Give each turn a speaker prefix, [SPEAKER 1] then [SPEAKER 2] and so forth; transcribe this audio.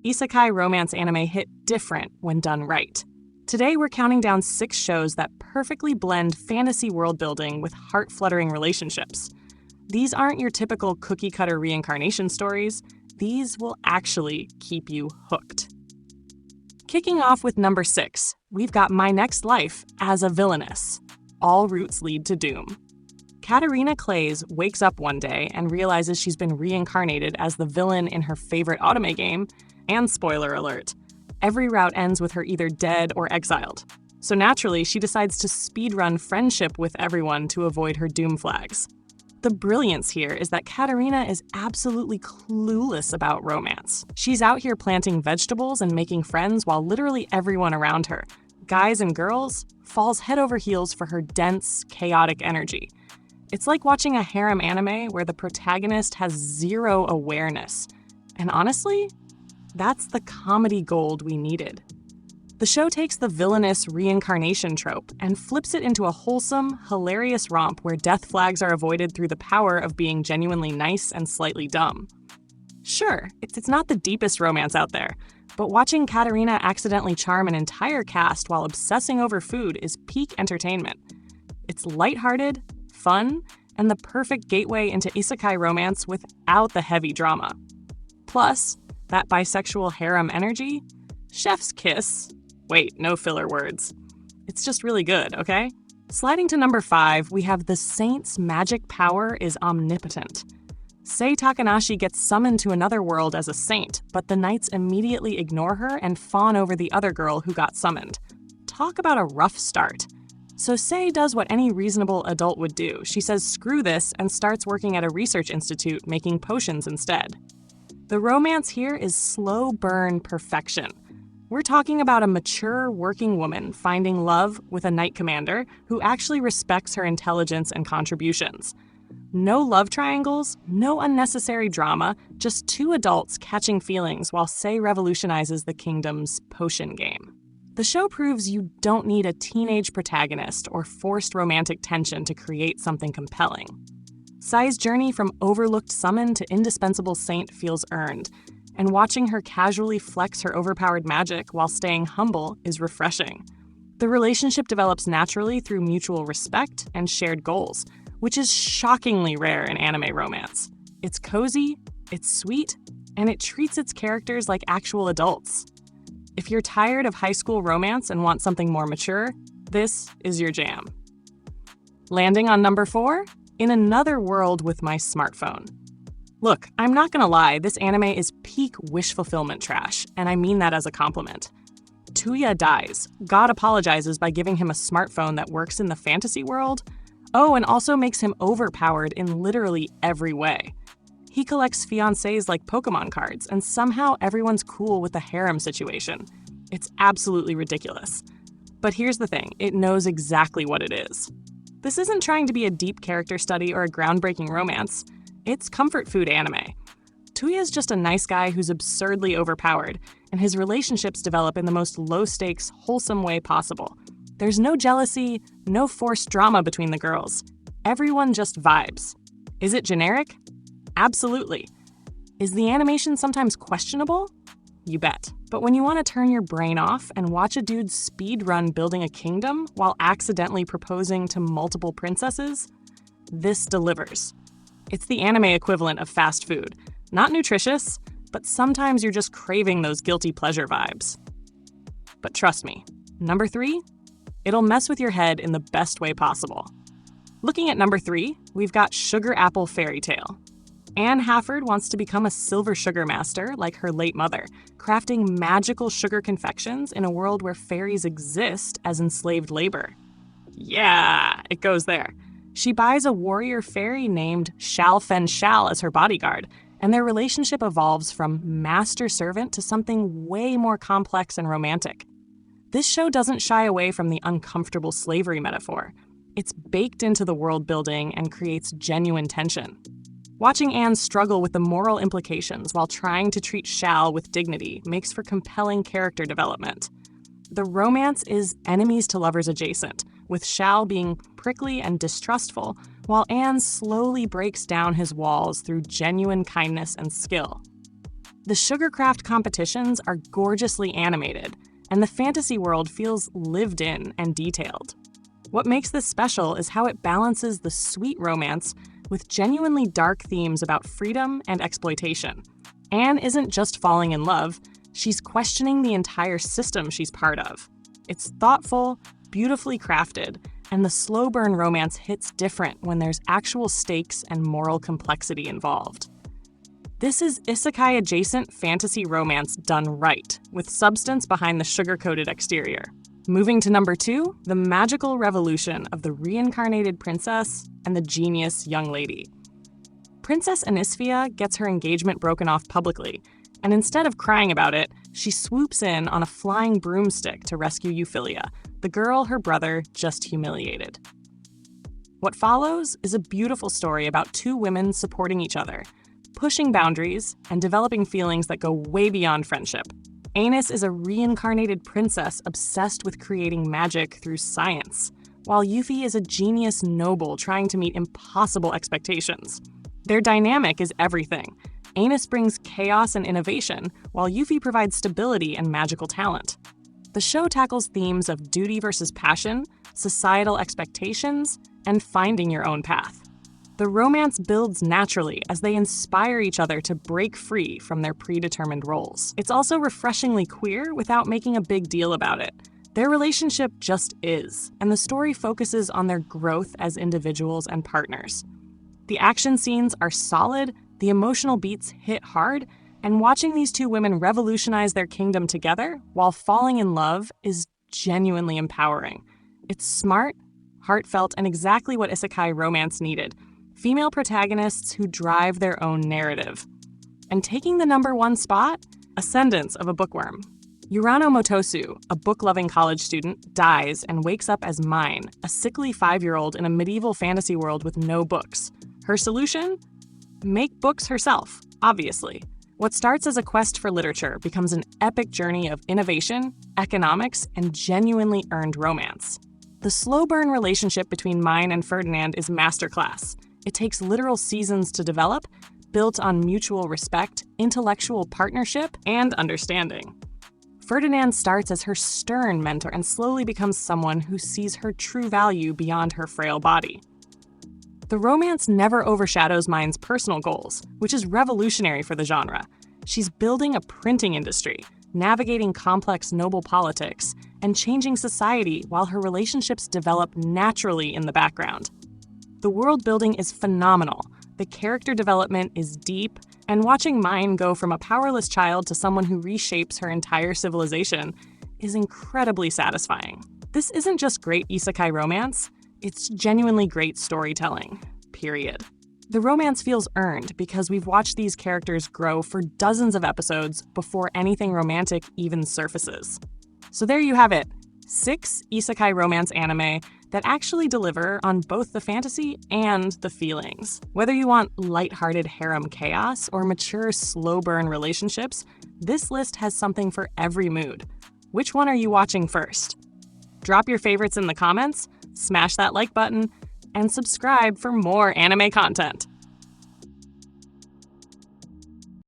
[SPEAKER 1] Isekai romance anime hit different when done right. Today we're counting down 6 shows that perfectly blend fantasy world building with heart-fluttering relationships. These aren't your typical cookie-cutter reincarnation stories. These will actually keep you hooked. Kicking off with number 6, we've got My Next Life as a Villainous. All routes lead to doom. Katarina Clays wakes up one day and realizes she's been reincarnated as the villain in her favorite anime game, and spoiler alert, every route ends with her either dead or exiled. So naturally, she decides to speedrun friendship with everyone to avoid her doom flags. The brilliance here is that Katarina is absolutely clueless about romance. She's out here planting vegetables and making friends while literally everyone around her, guys and girls, falls head over heels for her dense, chaotic energy. It's like watching a harem anime where the protagonist has zero awareness. And honestly, that's the comedy gold we needed. The show takes the villainous reincarnation trope and flips it into a wholesome, hilarious romp where death flags are avoided through the power of being genuinely nice and slightly dumb. Sure, it's not the deepest romance out there, but watching Katarina accidentally charm an entire cast while obsessing over food is peak entertainment. It's lighthearted, fun, and the perfect gateway into isekai romance without the heavy drama. Plus, that bisexual harem energy? Chef's kiss. Wait, no filler words. It's just really good, okay? Sliding to number 5, we have The Saint's magic power is omnipotent. Sei Takanashi gets summoned to another world as a saint, but the knights immediately ignore her and fawn over the other girl who got summoned. Talk about a rough start. So Sei does what any reasonable adult would do. She says screw this and starts working at a research institute making potions instead. The romance here is slow burn perfection. We're talking about a mature working woman finding love with a knight commander who actually respects her intelligence and contributions. No love triangles, no unnecessary drama, just 2 adults catching feelings while Sei revolutionizes the kingdom's potion game. The show proves you don't need a teenage protagonist or forced romantic tension to create something compelling. Sei's journey from overlooked summon to indispensable saint feels earned, and watching her casually flex her overpowered magic while staying humble is refreshing. The relationship develops naturally through mutual respect and shared goals, which is shockingly rare in anime romance. It's cozy, it's sweet, and it treats its characters like actual adults. If you're tired of high school romance and want something more mature, this is your jam. Landing on number 4, In Another World with My Smartphone. Look, I'm not gonna lie, this anime is peak wish fulfillment trash, and I mean that as a compliment. Tuya dies. God apologizes by giving him a smartphone that works in the fantasy world. Oh, and also makes him overpowered in literally every way. He collects fiancés like Pokemon cards, and somehow everyone's cool with the harem situation. It's absolutely ridiculous. But here's the thing, it knows exactly what it is. This isn't trying to be a deep character study or a groundbreaking romance. It's comfort food anime. Tuya's just a nice guy who's absurdly overpowered, and his relationships develop in the most low-stakes, wholesome way possible. There's no jealousy, no forced drama between the girls. Everyone just vibes. Is it generic? Absolutely. Is the animation sometimes questionable? You bet. But when you want to turn your brain off and watch a dude speedrun building a kingdom while accidentally proposing to multiple princesses, this delivers. It's the anime equivalent of fast food. Not nutritious, but sometimes you're just craving those guilty pleasure vibes. But trust me, number 3, it'll mess with your head in the best way possible. Looking at number 3, we've got Sugar Apple Fairy Tale. Anne Hafford wants to become a silver sugar master like her late mother, crafting magical sugar confections in a world where fairies exist as enslaved labor. Yeah, it goes there. She buys a warrior fairy named Shal Fen Shal as her bodyguard, and their relationship evolves from master-servant to something way more complex and romantic. This show doesn't shy away from the uncomfortable slavery metaphor. It's baked into the world building and creates genuine tension. Watching Anne struggle with the moral implications while trying to treat Shal with dignity makes for compelling character development. The romance is enemies to lovers adjacent, with Shal being prickly and distrustful, while Anne slowly breaks down his walls through genuine kindness and skill. The Sugarcraft competitions are gorgeously animated, and the fantasy world feels lived in and detailed. What makes this special is how it balances the sweet romance with genuinely dark themes about freedom and exploitation. Anne isn't just falling in love, she's questioning the entire system she's part of. It's thoughtful, beautifully crafted, and the slow burn romance hits different when there's actual stakes and moral complexity involved. This is isekai-adjacent fantasy romance done right, with substance behind the sugar-coated exterior. Moving to number 2, the magical revolution of the reincarnated princess and the genius young lady. Princess Anisfia gets her engagement broken off publicly, and instead of crying about it, she swoops in on a flying broomstick to rescue Euphilia, the girl her brother just humiliated. What follows is a beautiful story about two women supporting each other, pushing boundaries, and developing feelings that go way beyond friendship. Anis is a reincarnated princess obsessed with creating magic through science, while Yuffie is a genius noble trying to meet impossible expectations. Their dynamic is everything. Anis brings chaos and innovation, while Yuffie provides stability and magical talent. The show tackles themes of duty versus passion, societal expectations, and finding your own path. The romance builds naturally as they inspire each other to break free from their predetermined roles. It's also refreshingly queer without making a big deal about it. Their relationship just is, and the story focuses on their growth as individuals and partners. The action scenes are solid, the emotional beats hit hard, and watching these two women revolutionize their kingdom together while falling in love is genuinely empowering. It's smart, heartfelt, and exactly what isekai romance needed. Female protagonists who drive their own narrative. And taking the number 1 spot, Ascendance of a Bookworm. Urano Motosu, a book-loving college student, dies and wakes up as Mine, a sickly 5-year-old in a medieval fantasy world with no books. Her solution? Make books herself, obviously. What starts as a quest for literature becomes an epic journey of innovation, economics, and genuinely earned romance. The slow burn relationship between Mine and Ferdinand is masterclass. It takes literal seasons to develop, built on mutual respect, intellectual partnership, and understanding. Ferdinand starts as her stern mentor and slowly becomes someone who sees her true value beyond her frail body. The romance never overshadows Mine's personal goals, which is revolutionary for the genre. She's building a printing industry, navigating complex noble politics, and changing society while her relationships develop naturally in the background. The world building is phenomenal, the character development is deep, and watching Mine go from a powerless child to someone who reshapes her entire civilization is incredibly satisfying. This isn't just great isekai romance, it's genuinely great storytelling, period. The romance feels earned because we've watched these characters grow for dozens of episodes before anything romantic even surfaces. So there you have it, 6 isekai romance anime that actually deliver on both the fantasy and the feelings. Whether you want lighthearted harem chaos or mature slow burn relationships, this list has something for every mood. Which one are you watching first? Drop your favorites in the comments, smash that like button, and subscribe for more anime content.